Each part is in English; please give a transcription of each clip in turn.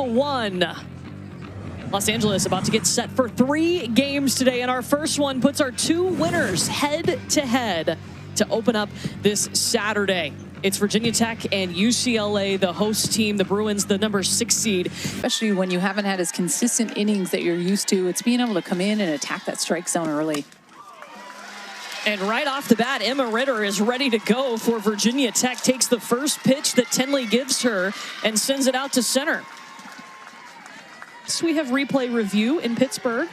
1. Los Angeles about to get set for 3 games today, and our first one puts our 2 winners head-to-head to open up this Saturday. It's Virginia Tech and UCLA, the host team. The Bruins, the number 6 seed. Especially when you haven't had as consistent innings that you're used to. It's being able to come in and attack that strike zone early. And right off the bat, Emma Ritter is ready to go for Virginia Tech. Takes the first pitch that Tenley gives her and sends it out to center. So we have replay review in Pittsburgh.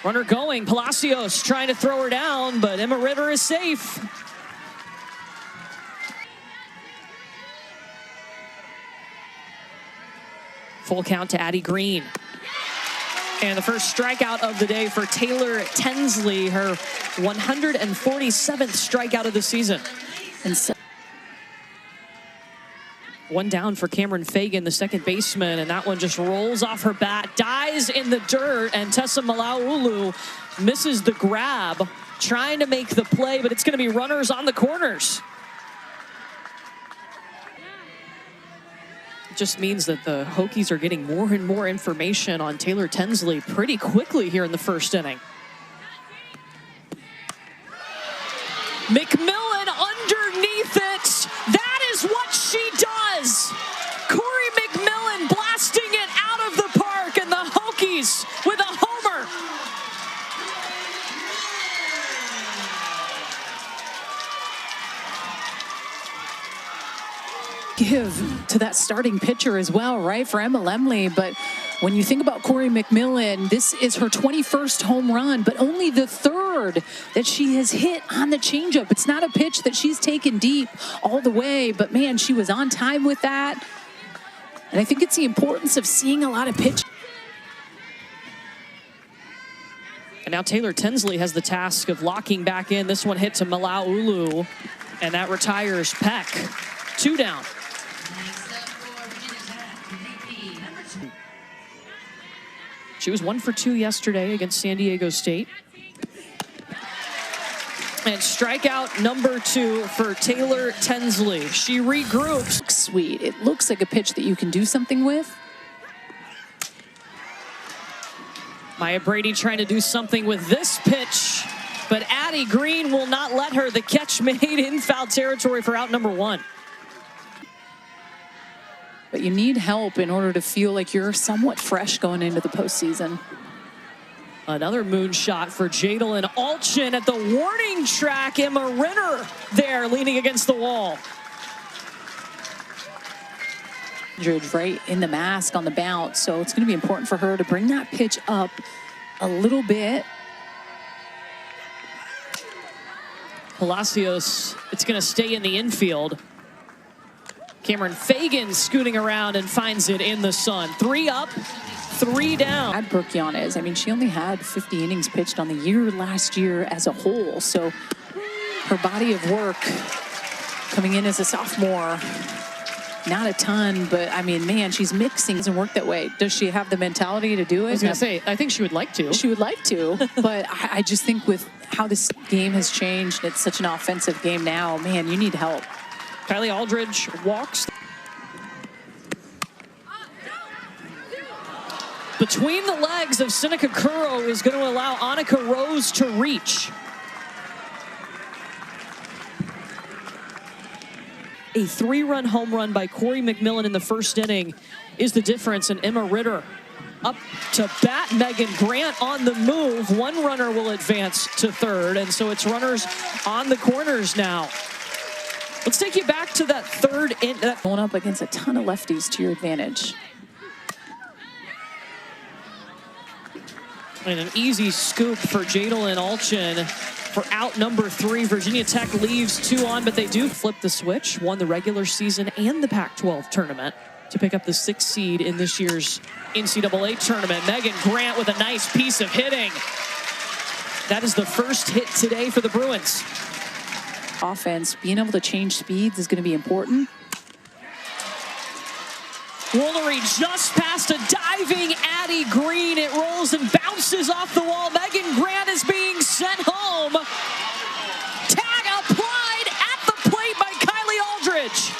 Runner going, Palacios trying to throw her down, but Emma Ritter is safe. Full count to Addie Green. And the first strikeout of the day for Taylor Tensley, her 147th strikeout of the season. And so one down for Cameron Fagan, the second baseman, and that one just rolls off her bat, dies in the dirt, and Tessa Malaulu misses the grab, trying to make the play, but it's going to be runners on the corners. It just means that the Hokies are getting more and more information on Taylor Tensley pretty quickly here in the first inning. McMillan underneath it. That is what she does. Corey McMillan blasting it out of the park, and the Hokies with a homer. give to that starting pitcher as well, right, for Emma Lemley. But when you think about Corey McMillan, this is her 21st home run, but only the 3rd that she has hit on the changeup. It's not a pitch that she's taken deep all the way, but man, she was on time with that. And I think it's the importance of seeing a lot of pitch. And now Taylor Tensley has the task of locking back in. This one hit to Malaulu, and that retires Peck. 2 down. She was 1 for 2 yesterday against San Diego State. And strikeout number 2 for Taylor Tensley. She regroups. Sweet. It looks like a pitch that you can do something with. Maya Brady trying to do something with this pitch, but Addie Green will not let her. The catch made in foul territory for out number 1. But you need help in order to feel like you're somewhat fresh going into the postseason. Another moonshot for Jadalyn Alchin at the warning track. Emma Ritter there leaning against the wall. Right in the mask on the bounce, so it's going to be important for her to bring that pitch up a little bit. Palacios, it's going to stay in the infield. Cameron Fagan scooting around and finds it in the sun. 3 up, 3 down. At Brooke Yanez, I mean, she only had 50 innings pitched on the year last year as a whole, so her body of work coming in as a sophomore, not a ton, but I mean, man, she's mixing. Doesn't work that way. Does she have the mentality to do it? I was going to say, I think she would like to. She would like to, but I just think with how this game has changed, it's such an offensive game now, man, you need help. Kylie Aldridge walks. Between the legs of Seneca Curro is going to allow Annika Rose to reach. A 3-run home run by Corey McMillan in the first inning is the difference, and Emma Ritter up to bat. Megan Grant on the move. 1 runner will advance to 3rd, and so it's runners on the corners now. Let's take you back to that 3rd inning. Going up against a ton of lefties to your advantage. And an easy scoop for Jadalyn Alchin for out number 3. Virginia Tech leaves 2 on, but they do flip the switch. Won the regular season and the Pac-12 tournament to pick up the 6th seed in this year's NCAA tournament. Megan Grant with a nice piece of hitting. That is the first hit today for the Bruins. Offense, being able to change speeds is going to be important. Woolery just past a diving Addie Green. It rolls and bounces off the wall. Megan Grant is being sent home. Tag applied at the plate by Kylie pitch.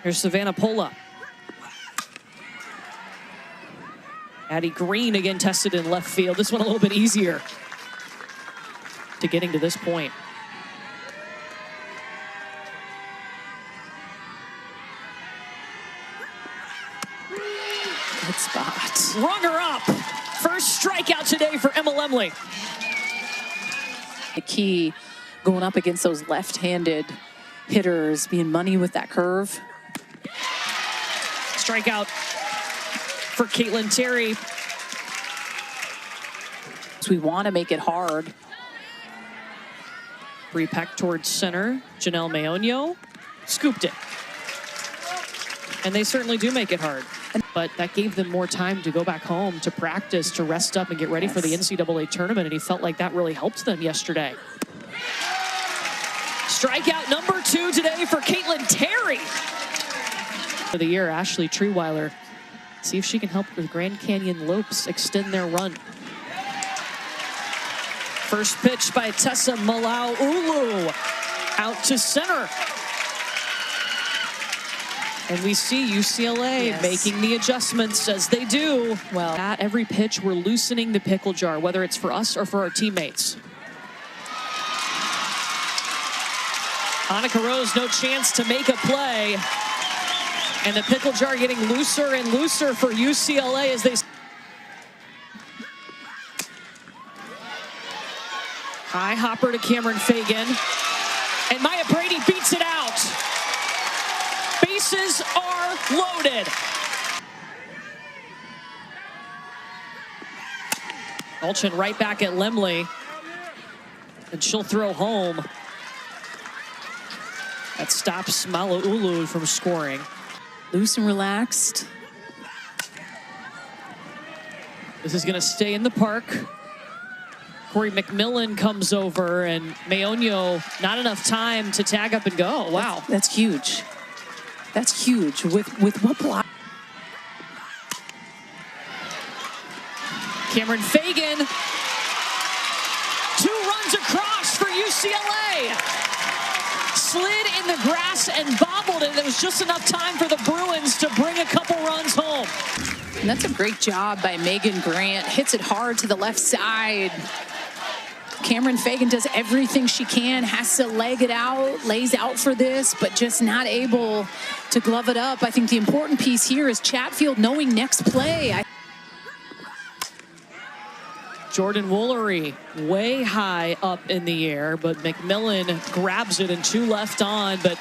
Here's Savannah Pola. Addie Green again tested in left field. This one a little bit easier to getting to this point. Good spot. Rung her up. First strikeout today for Emma Lemley. The key going up against those left-handed hitters, being money with that curve. Strikeout for Caitlin Terry. So we want to make it hard. Bree Peck towards center. Janelle Maonio scooped it. And they certainly do make it hard. But that gave them more time to go back home, to practice, to rest up and get ready for the NCAA tournament. And he felt like that really helped them yesterday. Strikeout number 2 today for Caitlin Terry. For the year, Ashley Treeweiler. See if she can help with Grand Canyon Lopes extend their run. First pitch by Tessa Malaulu. Out to center. And we see UCLA making the adjustments as they do. Well, at every pitch, we're loosening the pickle jar, whether it's for us or for our teammates. Annika Rose, no chance to make a play. And the pickle jar getting looser and looser for UCLA as they... High hopper to Cameron Fagan. And Maya Brady beats it out. Bases are loaded. Olchen right back at Lemley. And she'll throw home. That stops Malaulu from scoring. Loose and relaxed. This is going to stay in the park. Corey McMillan comes over, and Maonio, not enough time to tag up and go. Wow. That's huge. That's huge. With what block? Cameron Fagan. 2 runs across for UCLA. Slid in the grass and bobbled it. There was just enough time for the Bruins to bring a couple runs home. And that's a great job by Megan Grant. Hits it hard to the left side. Cameron Fagan does everything she can, has to leg it out, lays out for this, but just not able to glove it up. I think the important piece here is Chatfield knowing next play. Jordan Woolery way high up in the air, but McMillan grabs it and 2 left on. But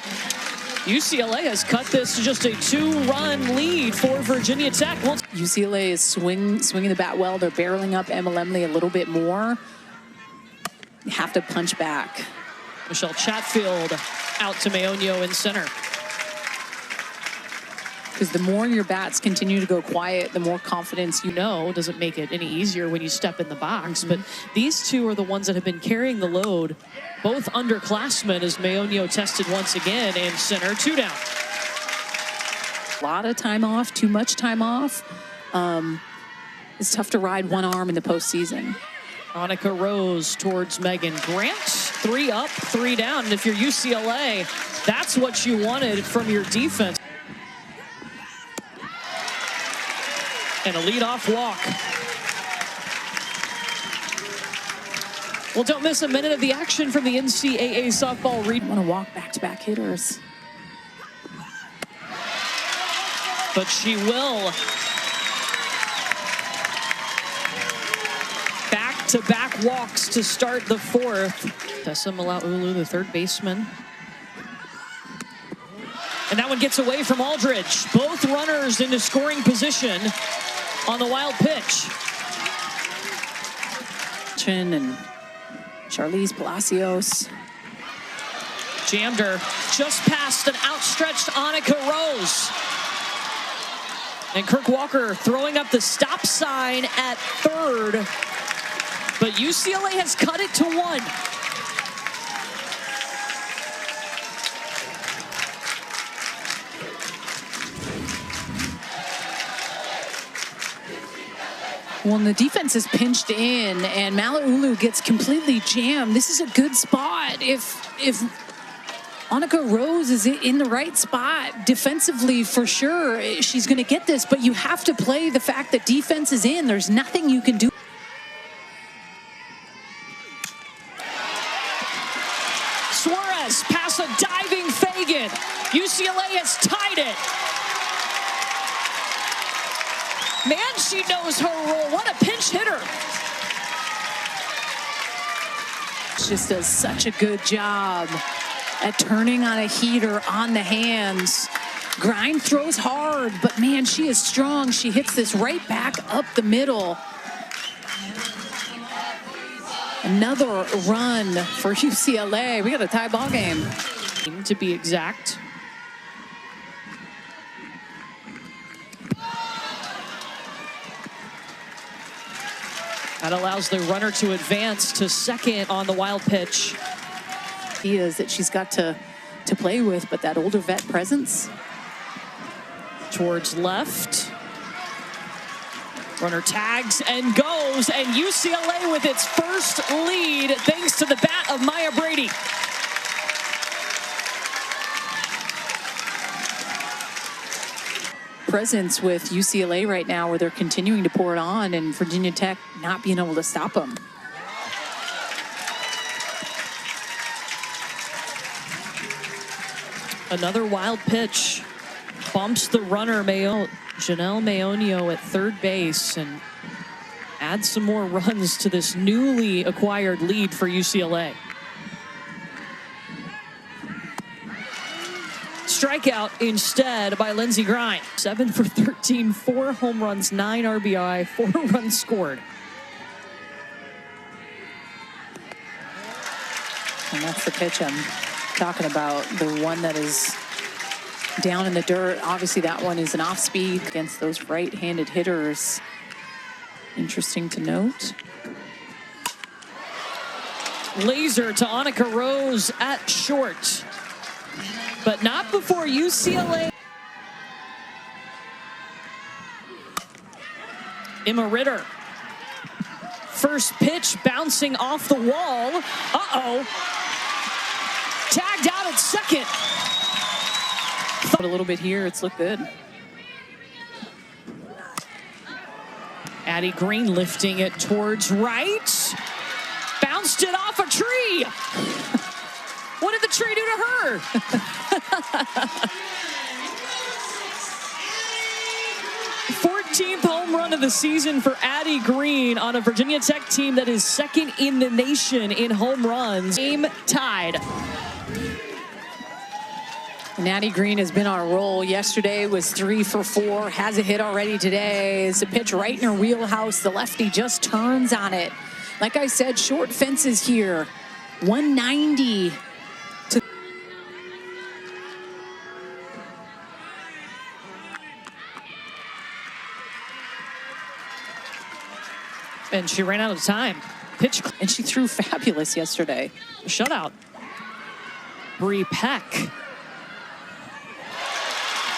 UCLA has cut this to just a 2-run lead for Virginia Tech. UCLA is swinging the bat well. They're barreling up Emma Lemley a little bit more. You have to punch back. Michelle Chatfield out to Maonio in center. Because the more your bats continue to go quiet, the more confidence you know. Doesn't make it any easier when you step in the box. But these 2 are the ones that have been carrying the load. Both underclassmen as Maonio tested once again in center. 2 down. A lot of time off, too much time off. It's tough to ride one arm in the postseason. Annika Rose towards Megan Grant. 3 up, 3 down. And if you're UCLA, that's what you wanted from your defense. And a leadoff walk. Well, don't miss a minute of the action from the NCAA softball read. Want to walk back-to-back hitters. But she will. Back-to-back walks to start the 4th. Tessa Malaulu, the 3rd baseman. And that one gets away from Aldridge. Both runners into scoring position on the wild pitch. And Charlize Palacios. Jammed her just past an outstretched Annika Rose. And Kirk Walker throwing up the stop sign at 3rd. But UCLA has cut it to 1. Well, and the defense is pinched in, and Malauulu gets completely jammed. This is a good spot. If Annika Rose is in the right spot defensively, for sure, she's going to get this. But you have to play the fact that defense is in. There's nothing you can do. Suarez past a diving Fagan. UCLA has tied it. Man, she knows her role. What a pinch hitter. She just does such a good job at turning on a heater on the hands. Grind throws hard, but man, she is strong. She hits this right back up the middle. Another run for UCLA. We got a tie ball game. To be exact. That allows the runner to advance to second on the wild pitch. Ideas that she's got to play with, but that older vet presence. Towards left. Runner tags and goes, and UCLA with its first lead thanks to the bat of Maya Brady. Presence with UCLA right now, where they're continuing to pour it on, and Virginia Tech not being able to stop them. Another wild pitch bumps the runner, Janelle Maonio at third base, and adds some more runs to this newly acquired lead for UCLA. Strikeout instead by Lindsey Grind. 7 for 13, 4 home runs, 9 RBI, 4 runs scored. And that's the pitch I'm talking about, the one that is down in the dirt. Obviously that one is an off speed against those right-handed hitters. Interesting to note. Laser to Annika Rose at short, but not before UCLA. Emma Ritter. First pitch bouncing off the wall. Uh-oh. Tagged out at second. A little bit here, it's looked good. Addie Green lifting it towards right. Bounced it off a tree. What did the tree do to her? 14th home run of the season for Addie Green on a Virginia Tech team that is second in the nation in home runs. Game tied. And Addie Green has been on a roll. Yesterday was 3 for 4, has a hit already today. It's a pitch right in her wheelhouse. The lefty just turns on it. Like I said, short fences here. 190 to... And she ran out of time. Pitch. And she threw fabulous yesterday. Shutout. Bree Peck.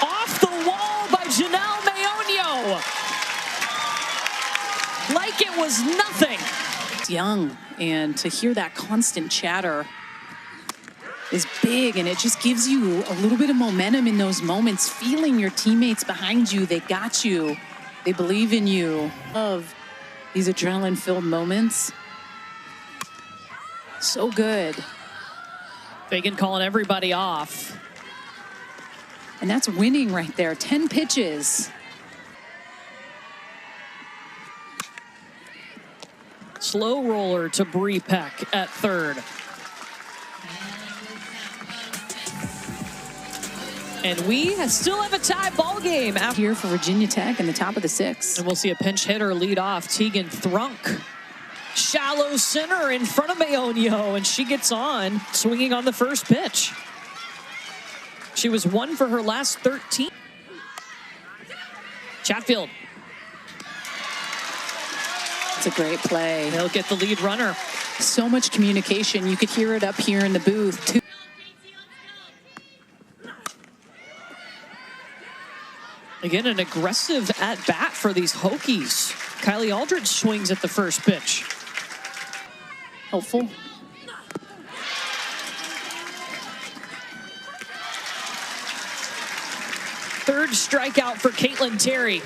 Off the wall by Janelle Maonio. Like it was nothing. It's young, and to hear that constant chatter is big, and it just gives you a little bit of momentum in those moments, feeling your teammates behind you. They got you. They believe in you. Of these adrenaline-filled moments. So good. Fagan calling everybody off. And that's winning right there. 10 pitches. Slow roller to Bree Peck at third. And we still have a tie ball game out Here for Virginia Tech in the top of the 6th. And we'll see a pinch hitter lead off, Tegan Thrunk. Shallow center in front of Maonio, and she gets on, swinging on the first pitch. She was 1 for her last 13. Chatfield. It's a great play. They'll get the lead runner. So much communication. You could hear it up here in the booth, too. Again, an aggressive at-bat for these Hokies. Kylie Aldridge swings at the first pitch. Helpful. Third strikeout for Caitlin Terry.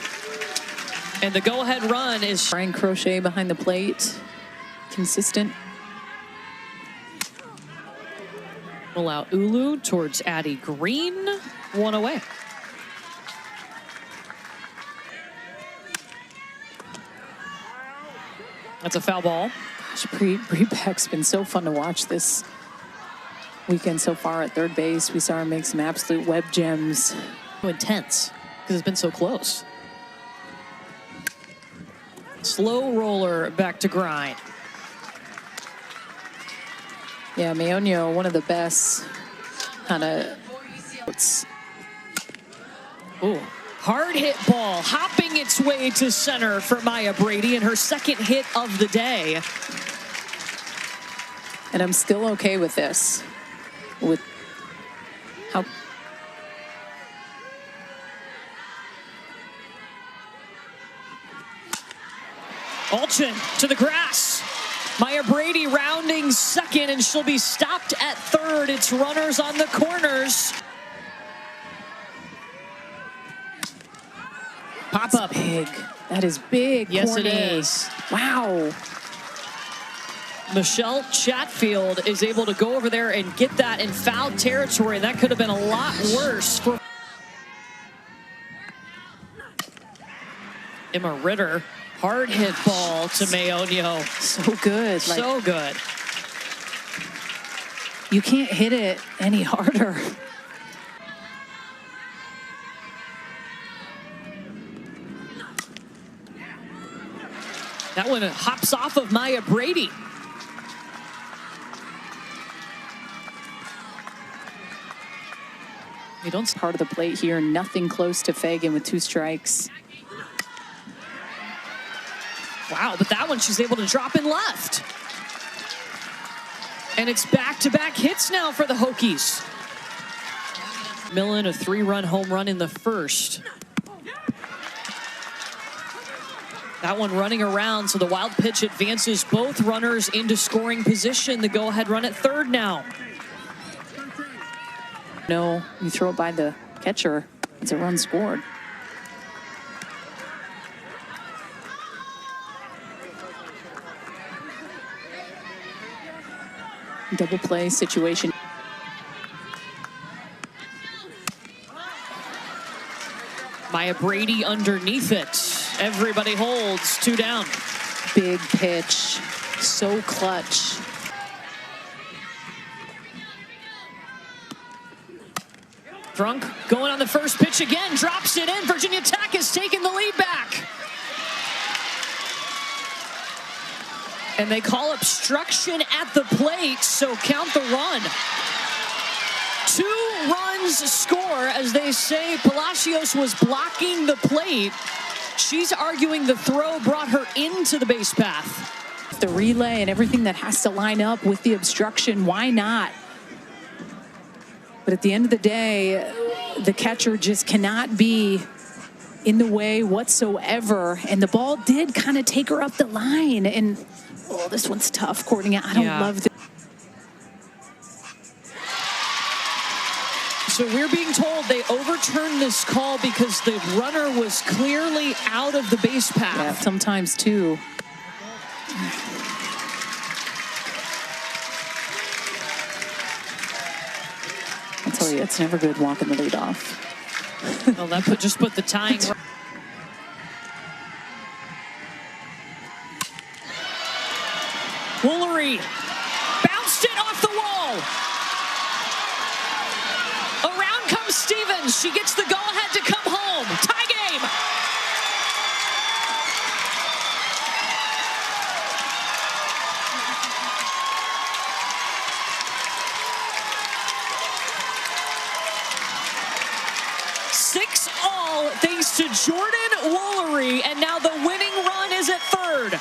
And the go-ahead run is Brian Crochet behind the plate. Consistent. Allow Ulu towards Addie Green. One away. That's a foul ball. Gosh, Bree Beck's been so fun to watch this weekend so far at third base. We saw her make some absolute web gems. Intense because it's been so close. Slow roller back to grind. Yeah, Meonio, one of the best kind of. Ooh, hard hit ball hopping its way to center for Maya Brady and her second hit of the day. And I'm still okay with this. With how. Alchin to the grass. Maya Brady rounding second, and she'll be stopped at third. It's runners on the corners. Pop up. Big. That is big. Yes, Courtney. it is. Wow. Michelle Chatfield is able to go over there and get that in foul territory. That could have been a lot worse for Emma Ritter. Hard hit ball to Meonio. So good. So good. You can't hit it any harder. That one hops off of Maya Brady. You don't see part of the plate here. Nothing close to Fagan with 2 strikes. Wow, but that one she's able to drop in left. And it's back-to-back hits now for the Hokies. Millen, a 3-run home run in the first. That one running around, so the wild pitch advances both runners into scoring position. The go-ahead run at third now. No, you throw it by the catcher. It's a run scored. Double play situation. Maya Brady underneath it. Everybody holds, 2 down. Big pitch. So clutch. Drunk going on the first pitch again. Drops it in. Virginia Tech has taken the lead back. And they call obstruction at the plate, so count the run. 2 runs score, as they say Palacios was blocking the plate. She's arguing the throw brought her into the base path. The relay and everything that has to line up with the obstruction, why not? But at the end of the day, the catcher just cannot be in the way whatsoever. And the ball did kind of take her up the line. And, oh, this one's tough, Courtney. I don't love this. So we're being told they overturned this call because the runner was clearly out of the base path. Yeah, sometimes, too. I'll tell you, it's never good walking the lead off. Well, that just put the tying. Woolery bounced it off the wall. Around comes Stevens. She gets the go-ahead to come home. Tie game. Six all thanks to Jordan Woolery, and now the winning run is at third.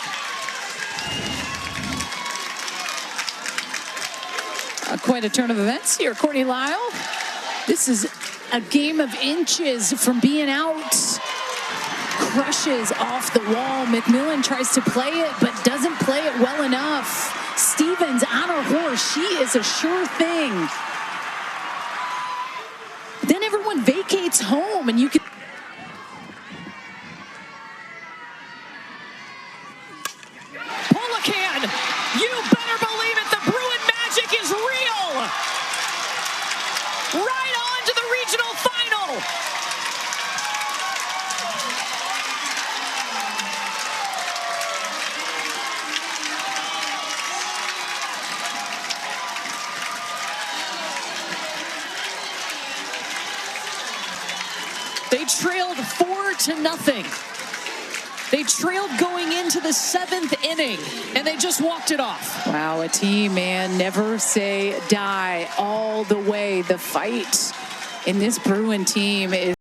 Quite a turn of events here, Courtney Lyle. This is a game of inches from being out crushes off the wall. McMillan tries to play it, but doesn't play it well enough. Stevens on her horse. She is a sure thing. Then everyone vacates home, and you can... Polacan, you better believe it. The Bruin magic is real. Right on to the regional final. They trailed 4-0. They trailed going into the 7th inning, and they just walked it off. Wow, a team, man, never say die all the way. The fight in this Bruin team is